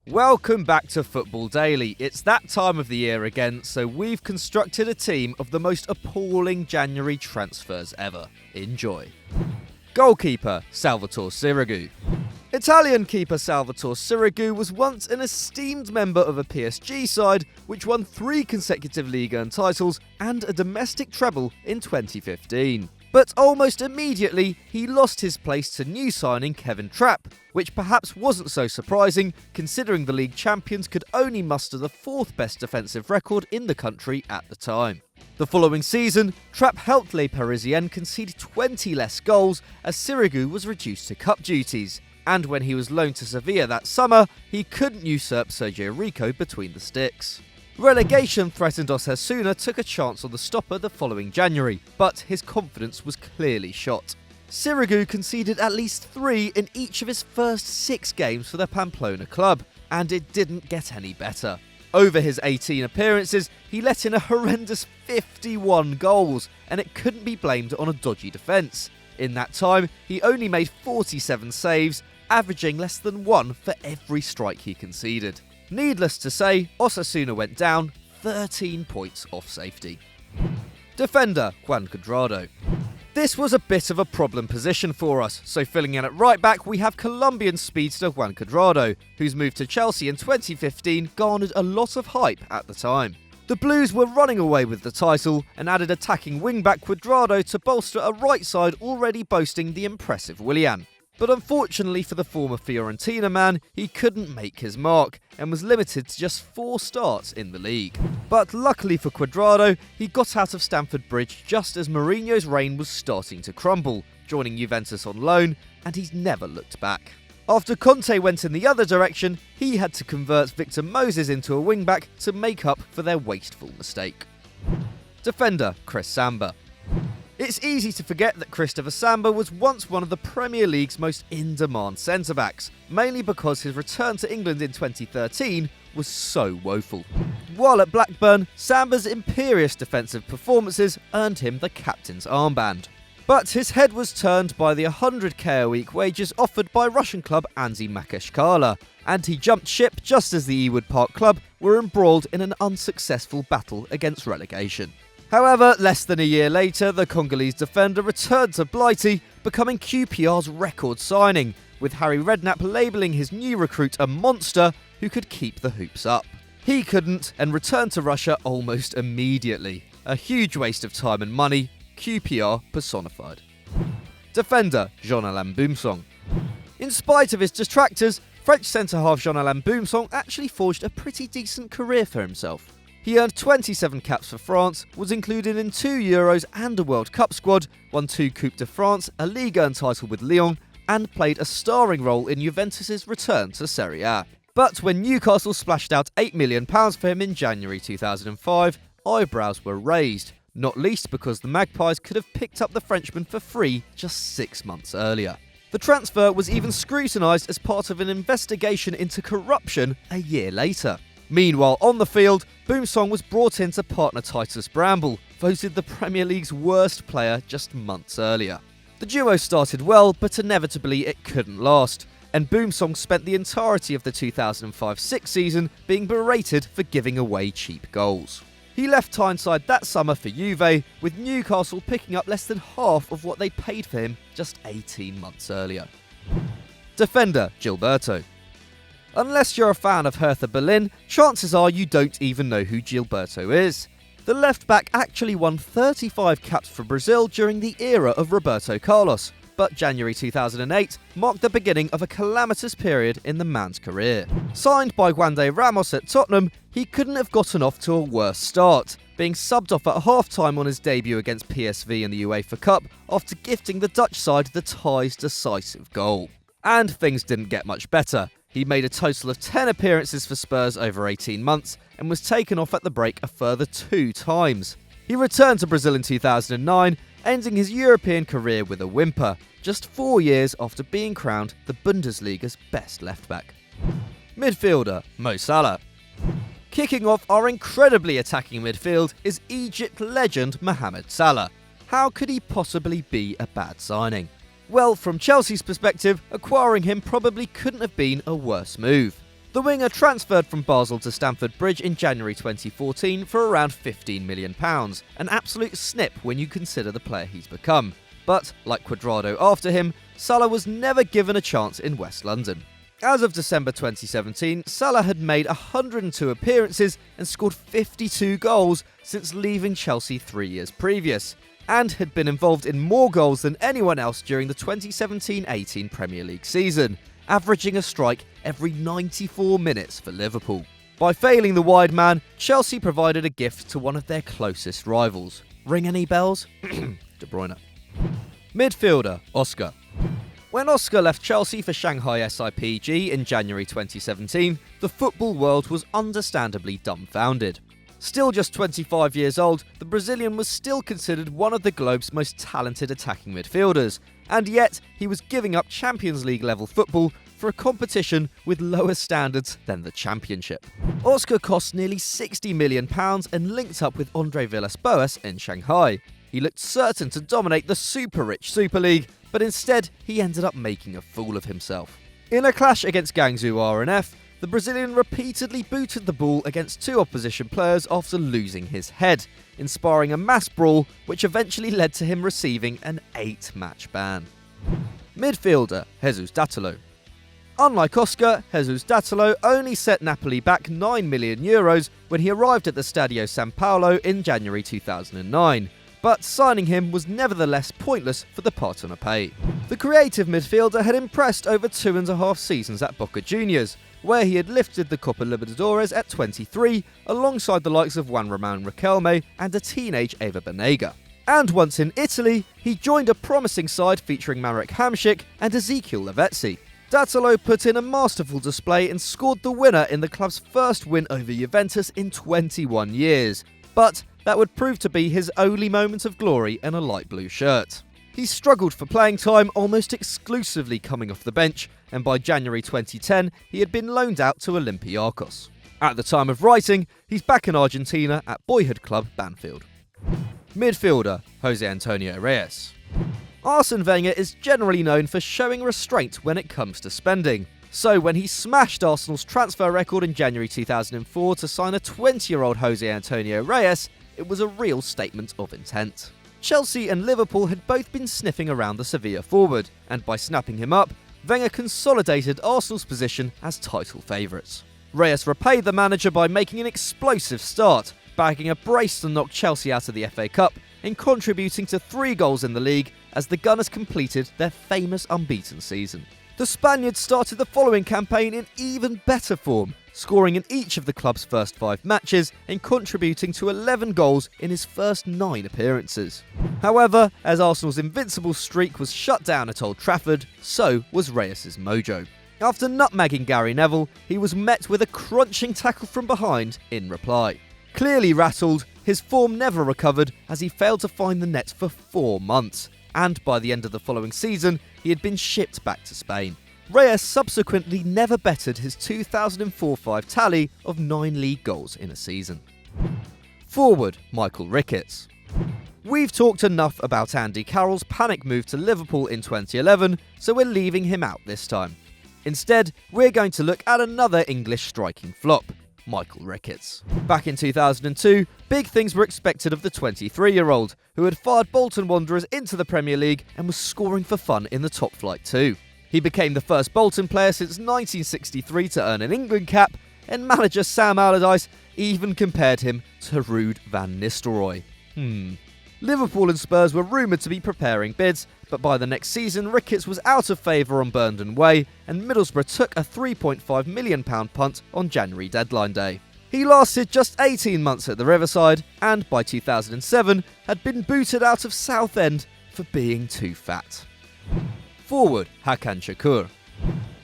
Welcome back to Football Daily. It's that time of the year again, so we've constructed a team of the most appalling January transfers ever. Enjoy. Goalkeeper, Salvatore Sirigu. Italian keeper Salvatore Sirigu was once an esteemed member of a PSG side which won 3 consecutive Ligue 1 titles and a domestic treble in 2015. But almost immediately, he lost his place to new signing Kevin Trapp, which perhaps wasn't so surprising considering the league champions could only muster the 4th best defensive record in the country at the time. The following season, Trapp helped Les Parisiens concede 20 less goals as Sirigu was reduced to cup duties, and when he was loaned to Sevilla that summer, he couldn't usurp Sergio Rico between the sticks. Relegation threatened Osasuna took a chance on the stopper the following January, but his confidence was clearly shot. Sirigu conceded at least 3 in each of his first 6 games for the Pamplona club, and it didn't get any better. Over his 18 appearances, he let in a horrendous 51 goals, and it couldn't be blamed on a dodgy defence. In that time, he only made 47 saves, averaging less than 1 for every strike he conceded. Needless to say, Osasuna went down 13 points off safety. Defender, Juan Cuadrado. This was a bit of a problem position for us, so filling in at right back we have Colombian speedster Juan Cuadrado, whose move to Chelsea in 2015 garnered a lot of hype at the time. The Blues were running away with the title and added attacking wing-back Cuadrado to bolster a right side already boasting the impressive Willian. But unfortunately for the former Fiorentina man, he couldn't make his mark and was limited to just 4 starts in the league. But luckily for Cuadrado, he got out of Stamford Bridge just as Mourinho's reign was starting to crumble, joining Juventus on loan, and he's never looked back. After Conte went in the other direction, he had to convert Victor Moses into a wing-back to make up for their wasteful mistake. Defender, Chris Samba. It's easy to forget that Christopher Samba was once one of the Premier League's most in-demand centre-backs, mainly because his return to England in 2013 was so woeful. While at Blackburn, Samba's imperious defensive performances earned him the captain's armband. But his head was turned by the 100k a week wages offered by Russian club Anzi Makashkala, and he jumped ship just as the Ewood Park club were embroiled in an unsuccessful battle against relegation. However, less than a year later, the Congolese defender returned to Blighty, becoming QPR's record signing, with Harry Redknapp labelling his new recruit a monster who could keep the hoops up. He couldn't and returned to Russia almost immediately. A huge waste of time and money, QPR personified. Defender, Jean-Alain Boumsong. In spite of his detractors, French centre-half Jean-Alain Boumsong actually forged a pretty decent career for himself. He earned 27 caps for France, was included in 2 Euros and a World Cup squad, won 2 Coupe de France, a Ligue 1 title with Lyon, and played a starring role in Juventus' return to Serie A. But when Newcastle splashed out £8 million for him in January 2005, eyebrows were raised, not least because the Magpies could have picked up the Frenchman for free just 6 months earlier. The transfer was even scrutinised as part of an investigation into corruption a year later. Meanwhile, on the field, Boumsong was brought in to partner Titus Bramble, voted the Premier League's worst player just months earlier. The duo started well, but inevitably it couldn't last, and Boumsong spent the entirety of the 2005-06 season being berated for giving away cheap goals. He left Tyneside that summer for Juve, with Newcastle picking up less than half of what they paid for him just 18 months earlier. Defender, Gilberto. Unless you're a fan of Hertha Berlin, chances are you don't even know who Gilberto is. The left-back actually won 35 caps for Brazil during the era of Roberto Carlos, but January 2008 marked the beginning of a calamitous period in the man's career. Signed by Juande Ramos at Tottenham, he couldn't have gotten off to a worse start, being subbed off at half-time on his debut against PSV in the UEFA Cup after gifting the Dutch side the tie's decisive goal. And things didn't get much better. He made a total of 10 appearances for Spurs over 18 months and was taken off at the break a further 2 times. He returned to Brazil in 2009, ending his European career with a whimper, just 4 years after being crowned the Bundesliga's best left-back. Midfielder, Mo Salah. Kicking off our incredibly attacking midfield is Egypt legend Mohamed Salah. How could he possibly be a bad signing? Well, from Chelsea's perspective, acquiring him probably couldn't have been a worse move. The winger transferred from Basel to Stamford Bridge in January 2014 for around £15 million, an absolute snip when you consider the player he's become. But, like Cuadrado after him, Salah was never given a chance in West London. As of December 2017, Salah had made 102 appearances and scored 52 goals since leaving Chelsea 3 years previous, and had been involved in more goals than anyone else during the 2017-18 Premier League season, averaging a strike every 94 minutes for Liverpool. By failing the wide man, Chelsea provided a gift to one of their closest rivals. Ring any bells? De Bruyne. Midfielder, Oscar. When Oscar left Chelsea for Shanghai SIPG in January 2017, the football world was understandably dumbfounded. Still just 25 years old, the Brazilian was still considered one of the globe's most talented attacking midfielders, and yet he was giving up Champions League level football for a competition with lower standards than the Championship. Oscar cost nearly £60 million and linked up with Andre Villas-Boas in Shanghai. He looked certain to dominate the super-rich Super League, but instead he ended up making a fool of himself. In a clash against Guangzhou RNF, the Brazilian repeatedly booted the ball against two opposition players after losing his head, inspiring a mass brawl which eventually led to him receiving an 8-match ban. Midfielder, Jesus Datalo. Unlike Oscar, Jesus Datalo only set Napoli back €9 million when he arrived at the Stadio San Paolo in January 2009. But signing him was nevertheless pointless for the Partenopei. The creative midfielder had impressed over 2.5 seasons at Boca Juniors, where he had lifted the Copa Libertadores at 23, alongside the likes of Juan Ramon Riquelme and a teenage Eva Banega. And once in Italy, he joined a promising side featuring Marek Hamšík and Ezekiel Lavezzi. Datalo put in a masterful display and scored the winner in the club's first win over Juventus in 21 years. But that would prove to be his only moment of glory in a light blue shirt. He struggled for playing time, almost exclusively coming off the bench, and by January 2010 he had been loaned out to Olympiacos. At the time of writing, he's back in Argentina at boyhood club Banfield. Midfielder, Jose Antonio Reyes. Arsene Wenger is generally known for showing restraint when it comes to spending. So when he smashed Arsenal's transfer record in January 2004 to sign a 20-year-old Jose Antonio Reyes, it was a real statement of intent. Chelsea and Liverpool had both been sniffing around the Sevilla forward, and by snapping him up, Wenger consolidated Arsenal's position as title favourites. Reyes repaid the manager by making an explosive start, bagging a brace to knock Chelsea out of the FA Cup and contributing to 3 goals in the league as the Gunners completed their famous unbeaten season. The Spaniards started the following campaign in even better form, scoring in each of the club's first 5 matches and contributing to 11 goals in his first 9 appearances. However, as Arsenal's invincible streak was shut down at Old Trafford, so was Reyes' mojo. After nutmegging Gary Neville, he was met with a crunching tackle from behind in reply. Clearly rattled, his form never recovered as he failed to find the net for 4 months, and by the end of the following season, he had been shipped back to Spain. Reyes subsequently never bettered his 2004-05 tally of 9 league goals in a season. Forward, Michael Ricketts. We've talked enough about Andy Carroll's panic move to Liverpool in 2011, so we're leaving him out this time. Instead, we're going to look at another English striking flop, Michael Ricketts. Back in 2002, big things were expected of the 23-year-old, who had fired Bolton Wanderers into the Premier League and was scoring for fun in the top flight too. He became the first Bolton player since 1963 to earn an England cap, and manager Sam Allardyce even compared him to Ruud van Nistelrooy. Liverpool and Spurs were rumoured to be preparing bids, but by the next season Ricketts was out of favour on Burnden Way, and Middlesbrough took a £3.5 million punt on January deadline day. He lasted just 18 months at the Riverside, and by 2007 had been booted out of Southend for being too fat. Forward, Hakan Shakur.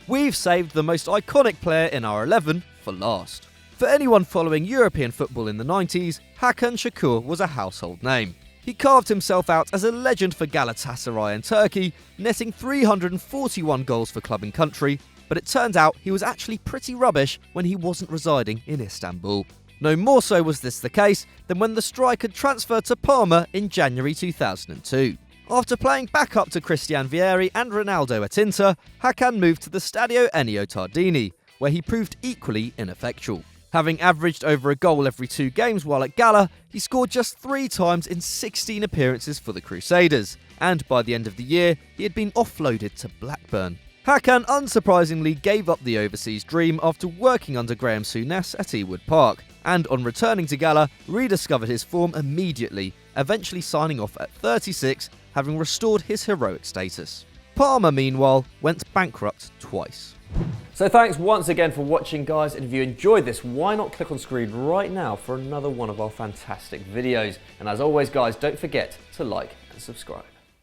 We've saved the most iconic player in our 11 for last. For anyone following European football in the 90s, Hakan Shakur was a household name. He carved himself out as a legend for Galatasaray in Turkey, netting 341 goals for club and country, but it turned out he was actually pretty rubbish when he wasn't residing in Istanbul. No more so was this the case than when the striker transferred to Parma in January 2002. After playing back up to Christian Vieri and Ronaldo at Inter, Hakan moved to the Stadio Ennio Tardini, where he proved equally ineffectual. Having averaged over a goal every 2 games while at Gala, he scored just 3 times in 16 appearances for the Crusaders, and by the end of the year, he had been offloaded to Blackburn. Hakan unsurprisingly gave up the overseas dream after working under Graham Souness at Ewood Park, and on returning to Gala, rediscovered his form immediately, eventually signing off at 36, having restored his heroic status. Parma, meanwhile, went bankrupt twice. So thanks once again for watching, guys, and if you enjoyed this, why not click on screen right now for another one of our fantastic videos. And as always, guys, don't forget to like and subscribe.